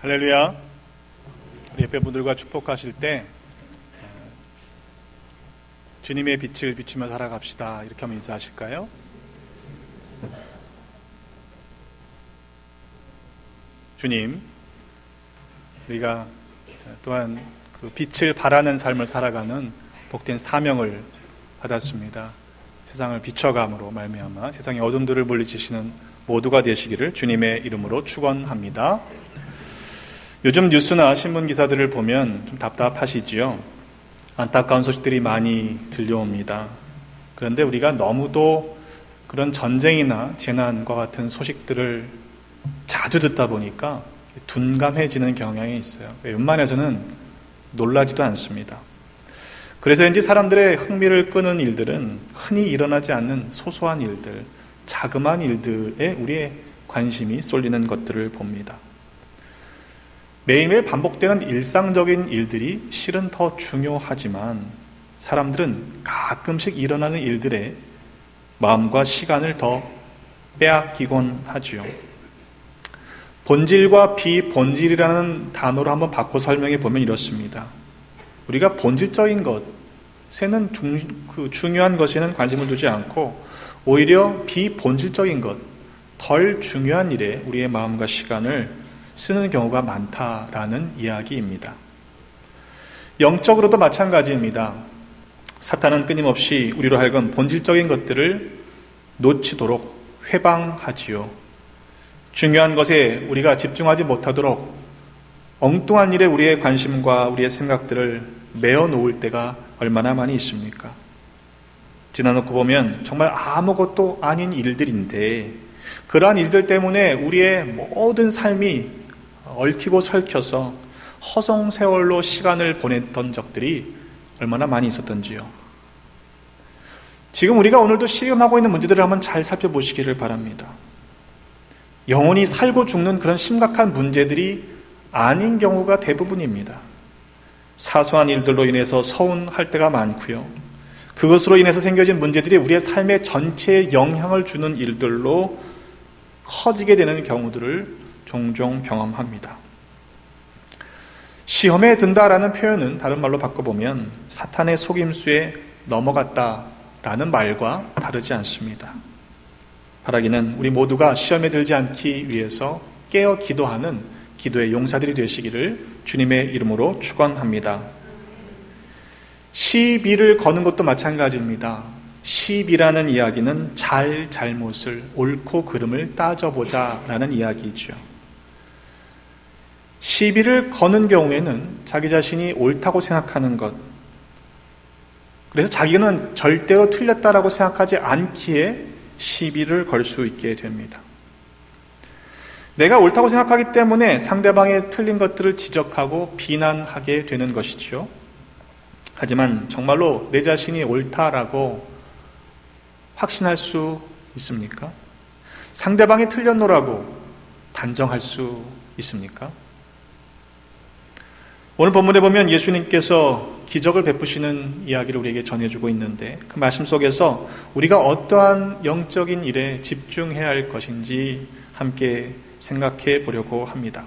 할렐루야. 우리 옆에 분들과 축복하실 때 주님의 빛을 비추며 살아갑시다 이렇게 하면 인사하실까요? 주님, 우리가 또한 그 빛을 발하는 삶을 살아가는 복된 사명을 받았습니다. 세상을 비춰감으로 말미암아 세상의 어둠들을 물리치시는 모두가 되시기를 주님의 이름으로 축원합니다. 요즘 뉴스나 신문 기사들을 보면 좀 답답하시지요. 안타까운 소식들이 많이 들려옵니다. 그런데 우리가 너무도 그런 전쟁이나 재난과 같은 소식들을 자주 듣다 보니까 둔감해지는 경향이 있어요. 웬만해서는 놀라지도 않습니다. 그래서인지 사람들의 흥미를 끄는 일들은 흔히 일어나지 않는 소소한 일들, 자그마한 일들에 우리의 관심이 쏠리는 것들을 봅니다. 매일매일 반복되는 일상적인 일들이 실은 더 중요하지만 사람들은 가끔씩 일어나는 일들에 마음과 시간을 더 빼앗기곤 하지요. 본질과 비본질이라는 단어로 한번 바꿔 설명해 보면 이렇습니다. 우리가 본질적인 것에는 중요한 것에는 관심을 두지 않고 오히려 비본질적인 것, 덜 중요한 일에 우리의 마음과 시간을 쓰는 경우가 많다라는 이야기입니다. 영적으로도 마찬가지입니다. 사탄은 끊임없이 우리로 하여금 본질적인 것들을 놓치도록 회방하지요. 중요한 것에 우리가 집중하지 못하도록 엉뚱한 일에 우리의 관심과 우리의 생각들을 메어 놓을 때가 얼마나 많이 있습니까? 지나놓고 보면 정말 아무것도 아닌 일들인데 그러한 일들 때문에 우리의 모든 삶이 얽히고 설켜서 허송세월로 시간을 보냈던 적들이 얼마나 많이 있었던지요. 지금 우리가 오늘도 시험하고 있는 문제들을 한번 잘 살펴보시기를 바랍니다. 영혼이 살고 죽는 그런 심각한 문제들이 아닌 경우가 대부분입니다. 사소한 일들로 인해서 서운할 때가 많고요. 그것으로 인해서 생겨진 문제들이 우리의 삶의 전체에 영향을 주는 일들로 커지게 되는 경우들을 종종 경험합니다. 시험에 든다라는 표현은 다른 말로 바꿔보면 사탄의 속임수에 넘어갔다라는 말과 다르지 않습니다. 바라기는 우리 모두가 시험에 들지 않기 위해서 깨어 기도하는 기도의 용사들이 되시기를 주님의 이름으로 축원합니다. 시비를 거는 것도 마찬가지입니다. 시비라는 이야기는 잘못을, 옳고 그름을 따져보자 라는 이야기죠. 시비를 거는 경우에는 자기 자신이 옳다고 생각하는 것, 그래서 자기는 절대로 틀렸다라고 생각하지 않기에 시비를 걸 수 있게 됩니다. 내가 옳다고 생각하기 때문에 상대방의 틀린 것들을 지적하고 비난하게 되는 것이지요. 하지만 정말로 내 자신이 옳다라고 확신할 수 있습니까? 상대방이 틀렸노라고 단정할 수 있습니까? 오늘 본문에 보면 예수님께서 기적을 베푸시는 이야기를 우리에게 전해주고 있는데 그 말씀 속에서 우리가 어떠한 영적인 일에 집중해야 할 것인지 함께 생각해 보려고 합니다.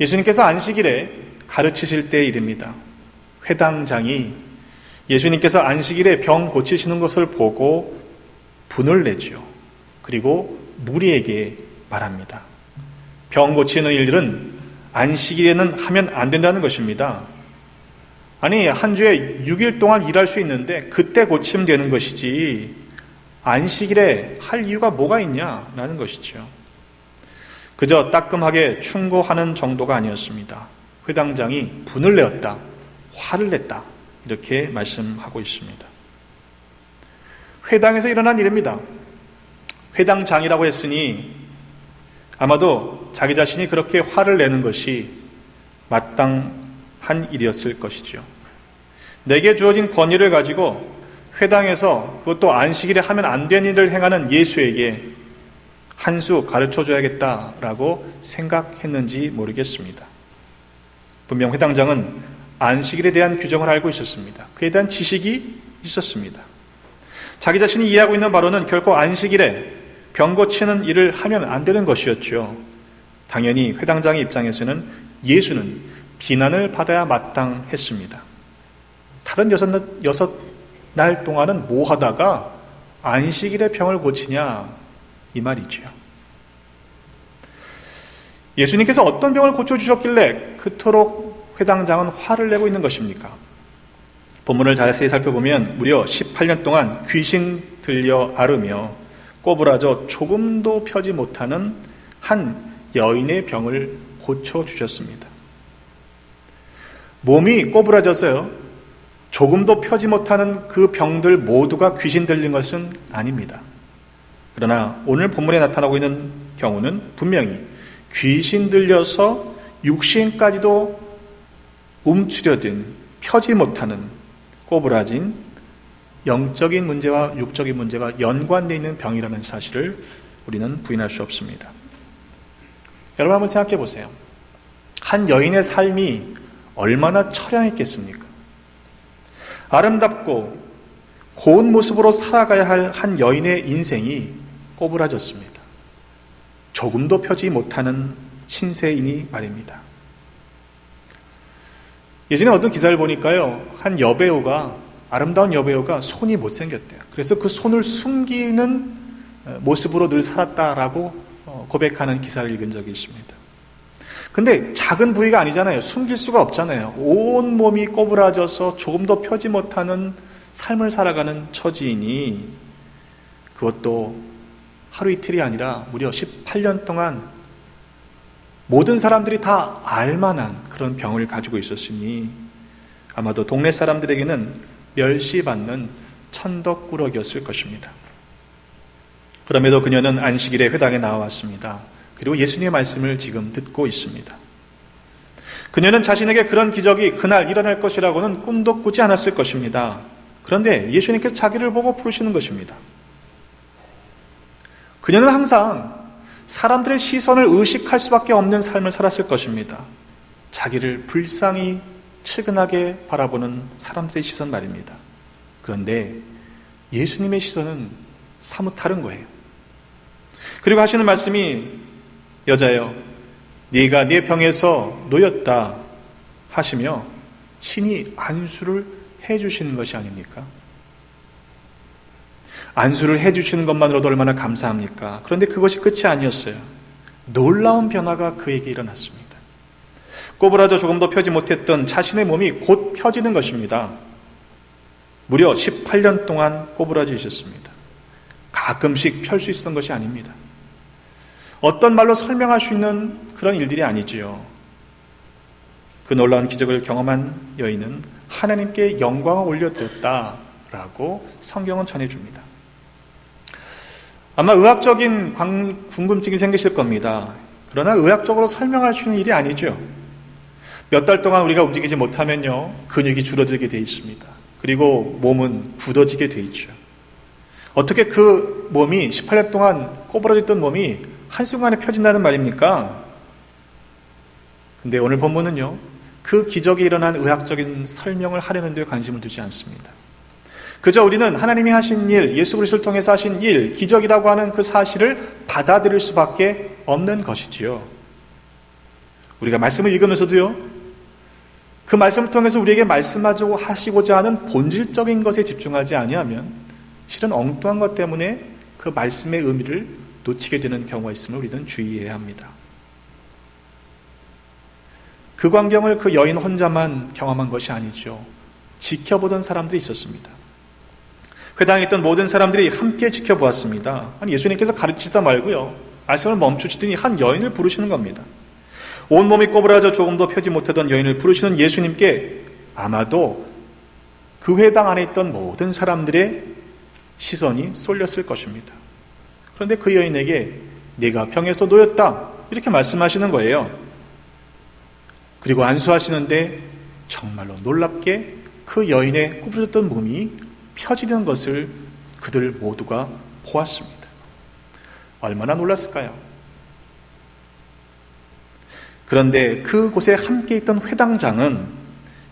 예수님께서 안식일에 가르치실 때의 일입니다. 회당장이 예수님께서 안식일에 병 고치시는 것을 보고 분을 내지요. 그리고 무리에게 말합니다. 병 고치는 일들은 안식일에는 하면 안 된다는 것입니다. 아니, 한 주에 6일 동안 일할 수 있는데 그때 고치면 되는 것이지 안식일에 할 이유가 뭐가 있냐라는 것이죠. 그저 따끔하게 충고하는 정도가 아니었습니다. 회당장이 분을 내었다, 화를 냈다, 이렇게 말씀하고 있습니다. 회당에서 일어난 일입니다. 회당장이라고 했으니 아마도 자기 자신이 그렇게 화를 내는 것이 마땅한 일이었을 것이죠. 내게 주어진 권위를 가지고 회당에서 그것도 안식일에 하면 안 되는 일을 행하는 예수에게 한 수 가르쳐줘야겠다라고 생각했는지 모르겠습니다. 분명 회당장은 안식일에 대한 규정을 알고 있었습니다. 그에 대한 지식이 있었습니다. 자기 자신이 이해하고 있는 바로는 결코 안식일에 병 고치는 일을 하면 안 되는 것이었죠. 당연히 회당장의 입장에서는 예수는 비난을 받아야 마땅했습니다. 다른 여섯 날 동안은 뭐 하다가 안식일에 병을 고치냐 이 말이지요. 예수님께서 어떤 병을 고쳐주셨길래 그토록 회당장은 화를 내고 있는 것입니까? 본문을 자세히 살펴보면 무려 18년 동안 귀신 들려 앓으며 꼬부라져 조금도 펴지 못하는 한 여인의 병을 고쳐주셨습니다. 몸이 꼬부라져서요, 조금도 펴지 못하는 그 병들 모두가 귀신 들린 것은 아닙니다. 그러나 오늘 본문에 나타나고 있는 경우는 분명히 귀신 들려서 육신까지도 움츠려든 펴지 못하는 꼬부라진 영적인 문제와 육적인 문제가 연관되어 있는 병이라는 사실을 우리는 부인할 수 없습니다. 여러분 한번 생각해 보세요. 한 여인의 삶이 얼마나 처량했겠습니까? 아름답고 고운 모습으로 살아가야 할 한 여인의 인생이 꼬부라졌습니다. 조금도 펴지 못하는 신세인이 말입니다. 예전에 어떤 기사를 보니까요, 한 여배우가, 아름다운 여배우가 손이 못생겼대요. 그래서 그 손을 숨기는 모습으로 늘 살았다라고 고백하는 기사를 읽은 적이 있습니다. 근데 작은 부위가 아니잖아요. 숨길 수가 없잖아요. 온 몸이 꼬부라져서 조금도 펴지 못하는 삶을 살아가는 처지이니, 그것도 하루 이틀이 아니라 무려 18년 동안 모든 사람들이 다 알만한 그런 병을 가지고 있었으니 아마도 동네 사람들에게는 멸시받는 천덕꾸러기였을 것입니다. 그럼에도 그녀는 안식일에 회당에 나왔습니다. 그리고 예수님의 말씀을 지금 듣고 있습니다. 그녀는 자신에게 그런 기적이 그날 일어날 것이라고는 꿈도 꾸지 않았을 것입니다. 그런데 예수님께서 자기를 보고 부르시는 것입니다. 그녀는 항상 사람들의 시선을 의식할 수밖에 없는 삶을 살았을 것입니다. 자기를 불쌍히 측은하게 바라보는 사람들의 시선 말입니다. 그런데 예수님의 시선은 사뭇 다른 거예요. 그리고 하시는 말씀이, 여자여, 네가 네 병에서 놓였다 하시며 친히 안수를 해주시는 것이 아닙니까? 안수를 해주시는 것만으로도 얼마나 감사합니까? 그런데 그것이 끝이 아니었어요. 놀라운 변화가 그에게 일어났습니다. 꼬부라져 조금도 펴지 못했던 자신의 몸이 곧 펴지는 것입니다. 무려 18년 동안 꼬부라져 있었습니다. 가끔씩 펼 수 있었던 것이 아닙니다. 어떤 말로 설명할 수 있는 그런 일들이 아니지요. 그 놀라운 기적을 경험한 여인은 하나님께 영광을 올려드렸다라고 성경은 전해줍니다. 아마 의학적인 궁금증이 생기실 겁니다. 그러나 의학적으로 설명할 수 있는 일이 아니죠. 몇 달 동안 우리가 움직이지 못하면요, 근육이 줄어들게 되어 있습니다. 그리고 몸은 굳어지게 되어 있죠. 어떻게 그 몸이 18년 동안 꼬부라졌던 몸이 한순간에 펴진다는 말입니까? 근데 오늘 본문은요, 그 기적이 일어난 의학적인 설명을 하려는 데 관심을 두지 않습니다. 그저 우리는 하나님이 하신 일, 예수 그리스도를 통해서 하신 일, 기적이라고 하는 그 사실을 받아들일 수밖에 없는 것이지요. 우리가 말씀을 읽으면서도요, 그 말씀을 통해서 우리에게 말씀하시고자 하는 본질적인 것에 집중하지 아니하면 실은 엉뚱한 것 때문에 그 말씀의 의미를 놓치게 되는 경우가 있음을 우리는 주의해야 합니다. 그 광경을 그 여인 혼자만 경험한 것이 아니죠. 지켜보던 사람들이 있었습니다. 회당에 있던 모든 사람들이 함께 지켜보았습니다. 아니, 예수님께서 가르치다 말고요, 말씀을 멈추시더니 한 여인을 부르시는 겁니다. 온몸이 꼬부라져 조금도 펴지 못하던 여인을 부르시는 예수님께 아마도 그 회당 안에 있던 모든 사람들의 시선이 쏠렸을 것입니다. 그런데 그 여인에게 네가 병에서 놓였다 이렇게 말씀하시는 거예요. 그리고 안수하시는데 정말로 놀랍게 그 여인의 구부러졌던 몸이 펴지는 것을 그들 모두가 보았습니다. 얼마나 놀랐을까요? 그런데 그곳에 함께 있던 회당장은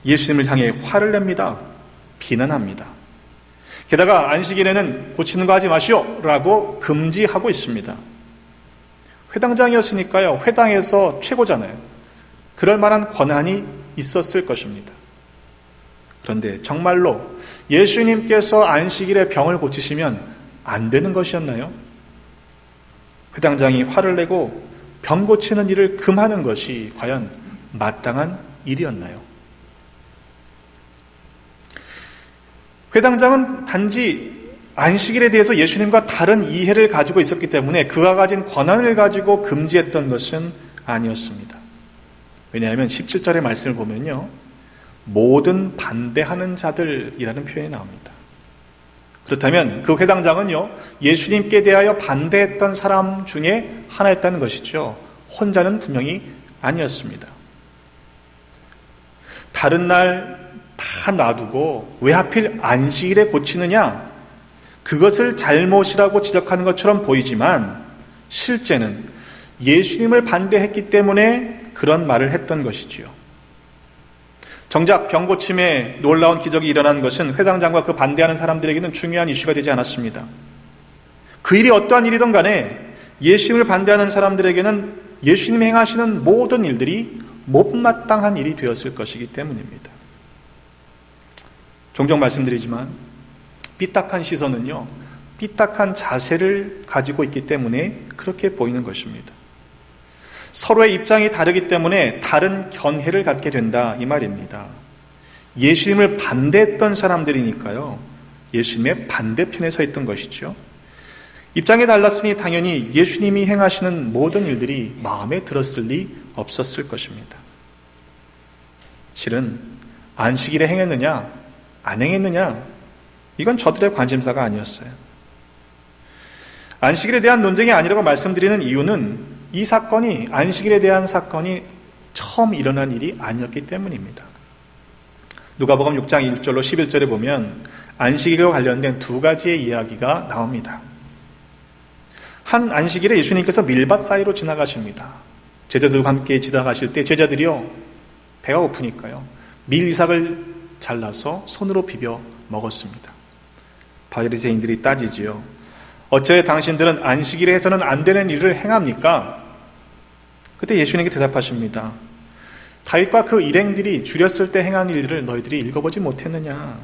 예수님을 향해 화를 냅니다. 비난합니다. 게다가 안식일에는 고치는 거 하지 마시오 라고 금지하고 있습니다. 회당장이었으니까요. 회당에서 최고잖아요. 그럴 만한 권한이 있었을 것입니다. 그런데 정말로 예수님께서 안식일에 병을 고치시면 안 되는 것이었나요? 회당장이 화를 내고 병 고치는 일을 금하는 것이 과연 마땅한 일이었나요? 회당장은 단지 안식일에 대해서 예수님과 다른 이해를 가지고 있었기 때문에 그가 가진 권한을 가지고 금지했던 것은 아니었습니다. 왜냐하면 17절의 말씀을 보면요. 모든 반대하는 자들이라는 표현이 나옵니다. 그렇다면 그 회당장은요. 예수님께 대하여 반대했던 사람 중에 하나였다는 것이죠. 혼자는 분명히 아니었습니다. 다른 날 다 놔두고 왜 하필 안식일에 고치느냐? 그것을 잘못이라고 지적하는 것처럼 보이지만 실제는 예수님을 반대했기 때문에 그런 말을 했던 것이지요. 정작 병고침에 놀라운 기적이 일어난 것은 회당장과 그 반대하는 사람들에게는 중요한 이슈가 되지 않았습니다. 그 일이 어떠한 일이든 간에 예수님을 반대하는 사람들에게는 예수님이 행하시는 모든 일들이 못마땅한 일이 되었을 것이기 때문입니다. 종종 말씀드리지만 삐딱한 시선은요, 삐딱한 자세를 가지고 있기 때문에 그렇게 보이는 것입니다. 서로의 입장이 다르기 때문에 다른 견해를 갖게 된다 이 말입니다. 예수님을 반대했던 사람들이니까요. 예수님의 반대편에 서 있던 것이죠. 입장이 달랐으니 당연히 예수님이 행하시는 모든 일들이 마음에 들었을 리 없었을 것입니다. 실은 안식일에 행했느냐 안 행했느냐 이건 저들의 관심사가 아니었어요. 안식일에 대한 논쟁이 아니라고 말씀드리는 이유는 이 사건이 안식일에 대한 사건이 처음 일어난 일이 아니었기 때문입니다. 누가복음 6장 1절로 11절에 보면 안식일과 관련된 두 가지의 이야기가 나옵니다. 한 안식일에 예수님께서 밀밭 사이로 지나가십니다. 제자들과 함께 지나가실 때 제자들이요 배가 고프니까요 밀 이삭을 잘라서 손으로 비벼 먹었습니다. 바리새인들이 따지지요. 어째 당신들은 안식일에 해서는 안 되는 일을 행합니까? 그때 예수님께 대답하십니다. 다윗과 그 일행들이 줄였을 때 행한 일들을 너희들이 읽어보지 못했느냐?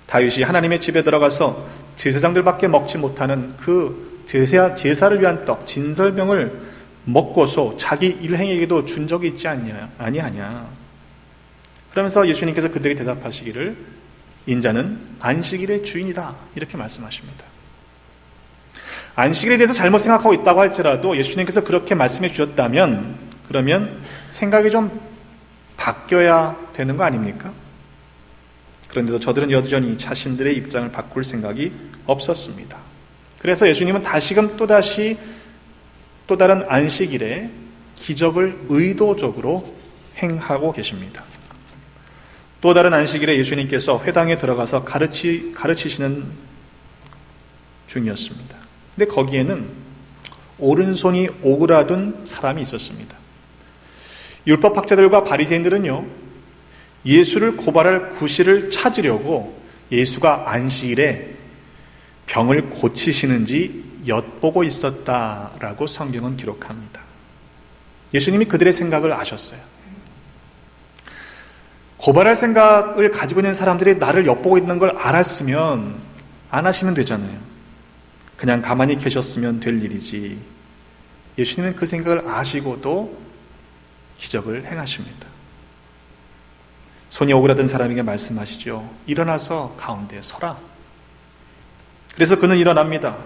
다윗이 하나님의 집에 들어가서 제사장들밖에 먹지 못하는 그 제사를 위한 떡, 진설병을 먹고서 자기 일행에게도 준 적이 있지 아니하냐? 그러면서 예수님께서 그들에게 대답하시기를 인자는 안식일의 주인이다 이렇게 말씀하십니다. 안식일에 대해서 잘못 생각하고 있다고 할지라도 예수님께서 그렇게 말씀해 주셨다면 그러면 생각이 좀 바뀌어야 되는 거 아닙니까? 그런데도 저들은 여전히 자신들의 입장을 바꿀 생각이 없었습니다. 그래서 예수님은 다시금 또다시 또 다른 안식일에 기적을 의도적으로 행하고 계십니다. 또 다른 안식일에 예수님께서 회당에 들어가서 가르치시는 중이었습니다. 근데 거기에는 오른손이 오그라든 사람이 있었습니다. 율법학자들과 바리새인들은요, 예수를 고발할 구실을 찾으려고 예수가 안식일에 병을 고치시는지 엿보고 있었다라고 성경은 기록합니다. 예수님이 그들의 생각을 아셨어요. 고발할 생각을 가지고 있는 사람들이 나를 엿보고 있는 걸 알았으면 안 하시면 되잖아요. 그냥 가만히 계셨으면 될 일이지. 예수님은 그 생각을 아시고도 기적을 행하십니다. 손이 오그라든 사람에게 말씀하시죠. 일어나서 가운데 서라. 그래서 그는 일어납니다.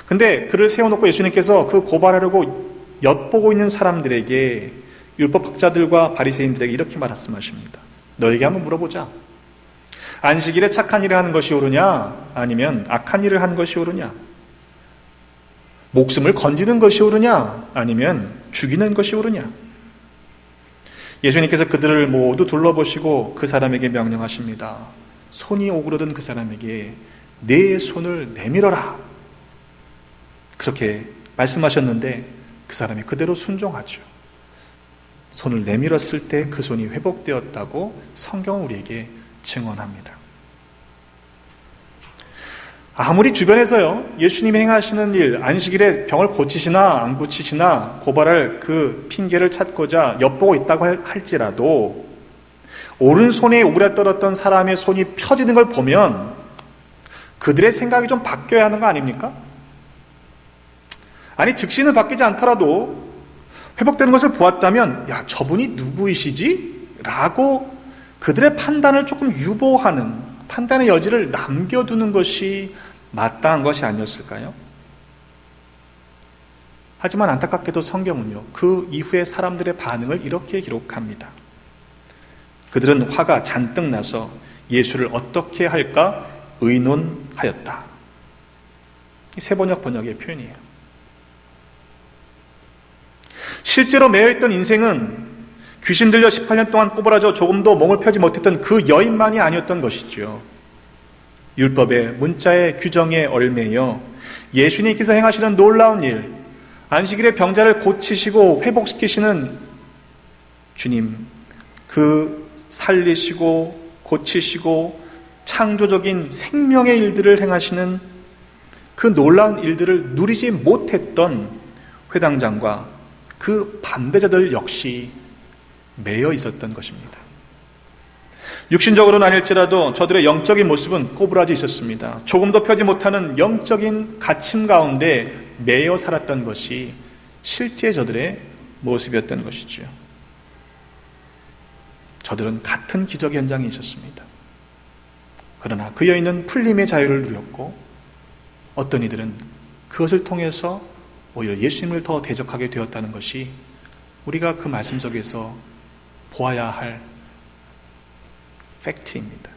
근데 그를 세워놓고 예수님께서 그 고발하려고 엿보고 있는 사람들에게 율법학자들과 바리새인들에게 이렇게 말씀하십니다. 너에게 한번 물어보자. 안식일에 착한 일을 하는 것이 옳으냐? 아니면 악한 일을 하는 것이 옳으냐? 목숨을 건지는 것이 옳으냐? 아니면 죽이는 것이 옳으냐? 예수님께서 그들을 모두 둘러보시고 그 사람에게 명령하십니다. 손이 오그러든 그 사람에게 내 손을 내밀어라. 그렇게 말씀하셨는데 그 사람이 그대로 순종하죠. 손을 내밀었을 때 그 손이 회복되었다고 성경은 우리에게 증언합니다. 아무리 주변에서요, 예수님이 행하시는 일, 안식일에 병을 고치시나 안 고치시나 고발할 그 핑계를 찾고자 엿보고 있다고 할지라도 오른손에 오그라들었던 사람의 손이 펴지는 걸 보면 그들의 생각이 좀 바뀌어야 하는 거 아닙니까? 아니, 즉시는 바뀌지 않더라도 회복되는 것을 보았다면 야, 저분이 누구이시지? 라고 그들의 판단을 조금 유보하는, 판단의 여지를 남겨두는 것이 마땅한 것이 아니었을까요? 하지만 안타깝게도 성경은요, 그 이후에 사람들의 반응을 이렇게 기록합니다. 그들은 화가 잔뜩 나서 예수를 어떻게 할까 의논하였다. 이 세번역 번역의 표현이에요. 실제로 매여있던 인생은 귀신 들려 18년 동안 꼬부라져 조금도 몸을 펴지 못했던 그 여인만이 아니었던 것이죠. 율법의 문자의 규정에 얽매여 예수님께서 행하시는 놀라운 일, 안식일에 병자를 고치시고 회복시키시는 주님, 그 살리시고 고치시고 창조적인 생명의 일들을 행하시는 그 놀라운 일들을 누리지 못했던 회당장과 그 반대자들 역시 매여 있었던 것입니다. 육신적으로는 아닐지라도 저들의 영적인 모습은 꼬부라져 있었습니다. 조금도 펴지 못하는 영적인 갇힘 가운데 매여 살았던 것이 실제 저들의 모습이었던 것이죠. 저들은 같은 기적 현장에 있었습니다. 그러나 그 여인은 풀림의 자유를 누렸고 어떤 이들은 그것을 통해서 오히려 예수님을 더 대적하게 되었다는 것이 우리가 그 말씀 속에서 보아야 할 팩트입니다.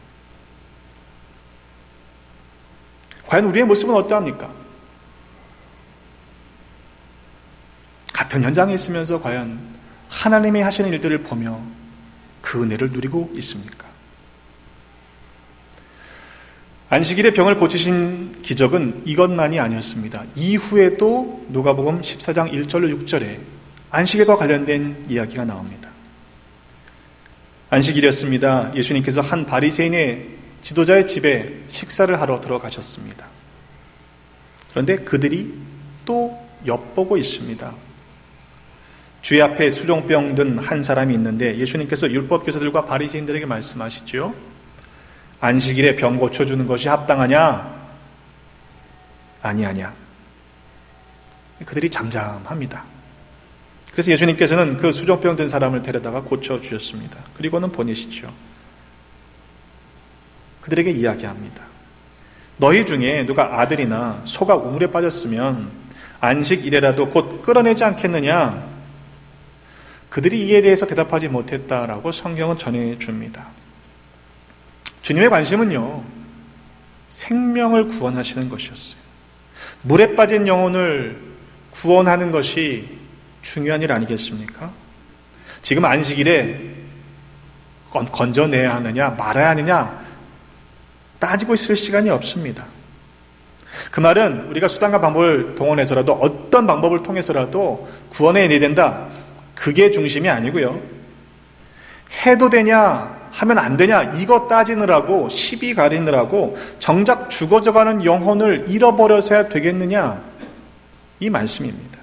과연 우리의 모습은 어떠합니까? 같은 현장에 있으면서 과연 하나님이 하시는 일들을 보며 그 은혜를 누리고 있습니까? 안식일에 병을 고치신 기적은 이것만이 아니었습니다. 이후에도 누가복음 14장 1절로 6절에 안식일과 관련된 이야기가 나옵니다. 안식일이었습니다. 예수님께서 한 바리새인의 지도자의 집에 식사를 하러 들어가셨습니다. 그런데 그들이 또 엿보고 있습니다. 주의 앞에 수종병 든 한 사람이 있는데 예수님께서 율법 교사들과 바리새인들에게 말씀하시죠. 안식일에 병 고쳐주는 것이 합당하냐? 아니하냐. 그들이 잠잠합니다. 그래서 예수님께서는 그 수종병 든 사람을 데려다가 고쳐주셨습니다. 그리고는 보내시죠. 그들에게 이야기합니다. 너희 중에 누가 아들이나 소가 우물에 빠졌으면 안식일에라도 곧 끌어내지 않겠느냐? 그들이 이에 대해서 대답하지 못했다라고 성경은 전해줍니다. 주님의 관심은요, 생명을 구원하시는 것이었어요. 물에 빠진 영혼을 구원하는 것이 중요한 일 아니겠습니까? 지금 안식일에 건져내야 하느냐 말아야 하느냐 따지고 있을 시간이 없습니다. 그 말은 우리가 수단과 방법을 동원해서라도 어떤 방법을 통해서라도 구원해내야 된다, 그게 중심이 아니고요. 해도 되냐 하면 안 되냐 이거 따지느라고 시비 가리느라고 정작 죽어져가는 영혼을 잃어버려서야 되겠느냐, 이 말씀입니다.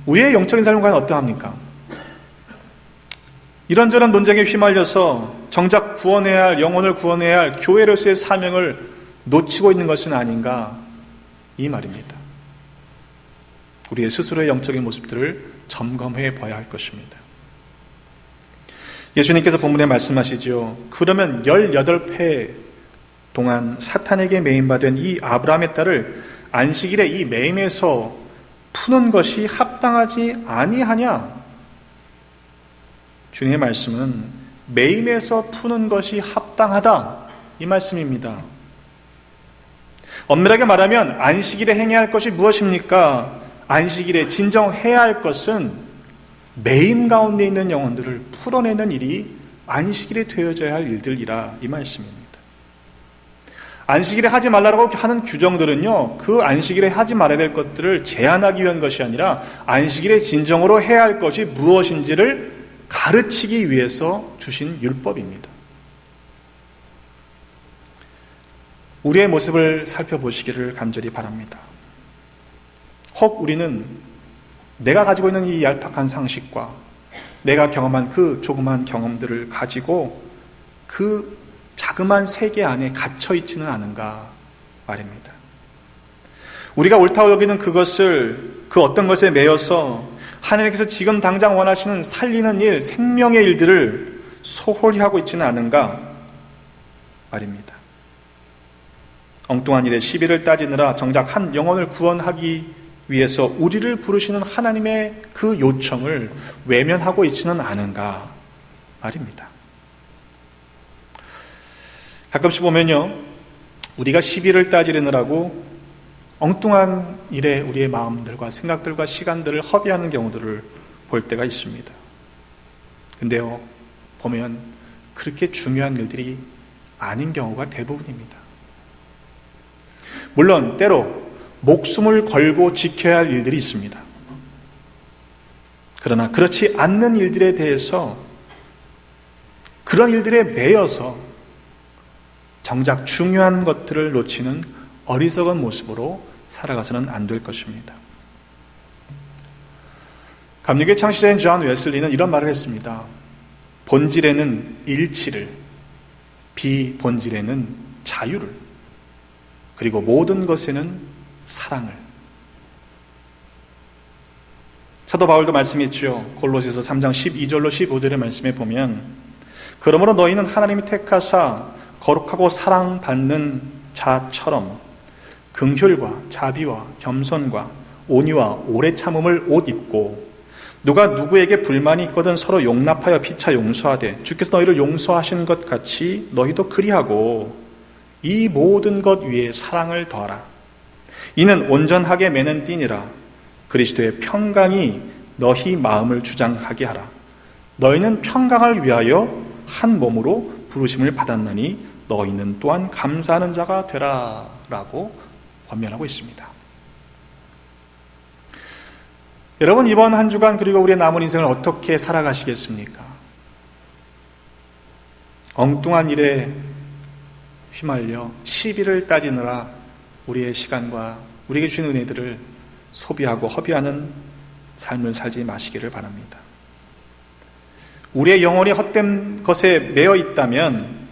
우리의 영적인 삶은 과연 어떠합니까? 이런저런 논쟁에 휘말려서 정작 구원해야 할, 영혼을 구원해야 할 교회로서의 사명을 놓치고 있는 것은 아닌가, 이 말입니다. 우리의 스스로의 영적인 모습들을 점검해 봐야 할 것입니다. 예수님께서 본문에 말씀하시죠. 그러면 18회 동안 사탄에게 매임받은 이 아브라함의 딸을 안식일에 이 매임에서 푸는 것이 합당하지 아니하냐? 주님의 말씀은 매임에서 푸는 것이 합당하다, 이 말씀입니다. 엄밀하게 말하면 안식일에 행해야 할 것이 무엇입니까? 안식일에 진정 해야 할 것은 매임 가운데 있는 영혼들을 풀어내는 일이 안식일에 되어져야 할 일들이라, 이 말씀입니다. 안식일에 하지 말라고 하는 규정들은요, 그 안식일에 하지 말아야 될 것들을 제한하기 위한 것이 아니라 안식일에 진정으로 해야 할 것이 무엇인지를 가르치기 위해서 주신 율법입니다. 우리의 모습을 살펴보시기를 간절히 바랍니다. 혹 우리는 내가 가지고 있는 이 얄팍한 상식과 내가 경험한 그 조그만 경험들을 가지고 그 자그마한 세계 안에 갇혀 있지는 않은가 말입니다. 우리가 옳다고 여기는 그것을 그 어떤 것에 매여서 하나님께서 지금 당장 원하시는 살리는 일, 생명의 일들을 소홀히 하고 있지는 않은가 말입니다. 엉뚱한 일에 시비를 따지느라 정작 한 영혼을 구원하기 위해서 우리를 부르시는 하나님의 그 요청을 외면하고 있지는 않은가 말입니다. 가끔씩 보면요, 우리가 시비를 따지느라고 엉뚱한 일에 우리의 마음들과 생각들과 시간들을 허비하는 경우들을 볼 때가 있습니다. 근데요, 보면 그렇게 중요한 일들이 아닌 경우가 대부분입니다. 물론 때로 목숨을 걸고 지켜야 할 일들이 있습니다. 그러나 그렇지 않는 일들에 대해서 그런 일들에 매여서 정작 중요한 것들을 놓치는 어리석은 모습으로 살아가서는 안 될 것입니다. 감리교의 창시자인 존 웨슬리는 이런 말을 했습니다. 본질에는 일치를, 비본질에는 자유를, 그리고 모든 것에는 사랑을. 사도 바울도 말씀했죠. 골로새서 3장 12절로 15절의 말씀에 보면, 그러므로 너희는 하나님이 택하사 거룩하고 사랑받는 자처럼 긍휼과 자비와 겸손과 온유와 오래 참음을 옷 입고, 누가 누구에게 불만이 있거든 서로 용납하여 피차 용서하되 주께서 너희를 용서하신 것 같이 너희도 그리하고 이 모든 것 위에 사랑을 더하라. 이는 온전하게 매는 띠니라. 그리스도의 평강이 너희 마음을 주장하게 하라. 너희는 평강을 위하여 한 몸으로 부르심을 받았나니 너희는 또한 감사하는 자가 되라 라고 권면하고 있습니다. 여러분, 이번 한 주간 그리고 우리의 남은 인생을 어떻게 살아가시겠습니까? 엉뚱한 일에 휘말려 시비를 따지느라 우리의 시간과 우리에게 주신 은혜들을 소비하고 허비하는 삶을 살지 마시기를 바랍니다. 우리의 영혼이 헛된 것에 매여 있다면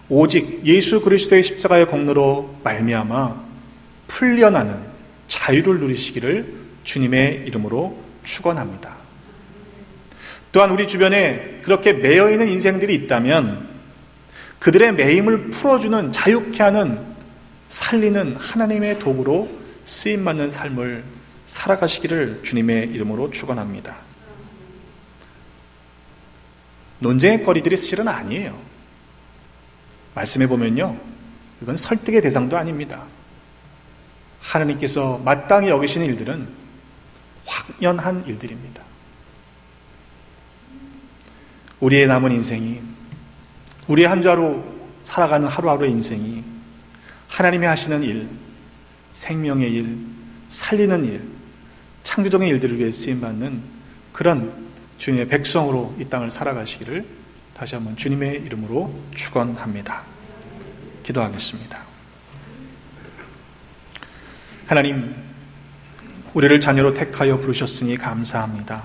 오직 예수 그리스도의 십자가의 공로로 말미암아 풀려나는 자유를 누리시기를 주님의 이름으로 축원합니다. 또한 우리 주변에 그렇게 매여 있는 인생들이 있다면 그들의 매임을 풀어주는, 자유케 하는, 살리는 하나님의 도구로 쓰임받는 삶을 살아가시기를 주님의 이름으로 축원합니다. 논쟁의 거리들이 사실은 아니에요. 말씀해 보면요, 이건 설득의 대상도 아닙니다. 하나님께서 마땅히 여기시는 일들은 확연한 일들입니다. 우리의 남은 인생이, 우리의 한 주 하루 살아가는 하루하루의 인생이 하나님이 하시는 일, 생명의 일, 살리는 일, 창조적인 일들을 위해 쓰임받는 그런 주님의 백성으로 이 땅을 살아가시기를 다시 한번 주님의 이름으로 축원합니다. 기도하겠습니다. 하나님, 우리를 자녀로 택하여 부르셨으니 감사합니다.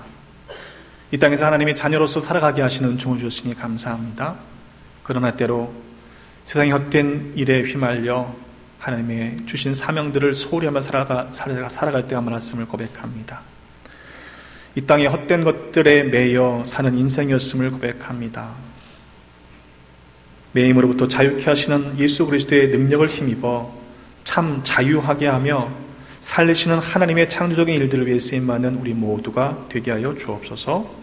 이 땅에서 하나님의 자녀로서 살아가게 하시는 은총을 주셨으니 감사합니다. 그러나 때로 세상의 헛된 일에 휘말려 하나님의 주신 사명들을 소홀히 하며 살아갈 때가 많았음을 고백합니다. 이 땅의 헛된 것들에 매여 사는 인생이었음을 고백합니다. 매임으로부터 자유케 하시는 예수 그리스도의 능력을 힘입어 참 자유하게 하며 살리시는 하나님의 창조적인 일들을 위해 쓰임받는 우리 모두가 되게 하여 주옵소서.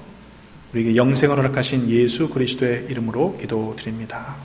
우리에게 영생을 허락하신 예수 그리스도의 이름으로 기도드립니다.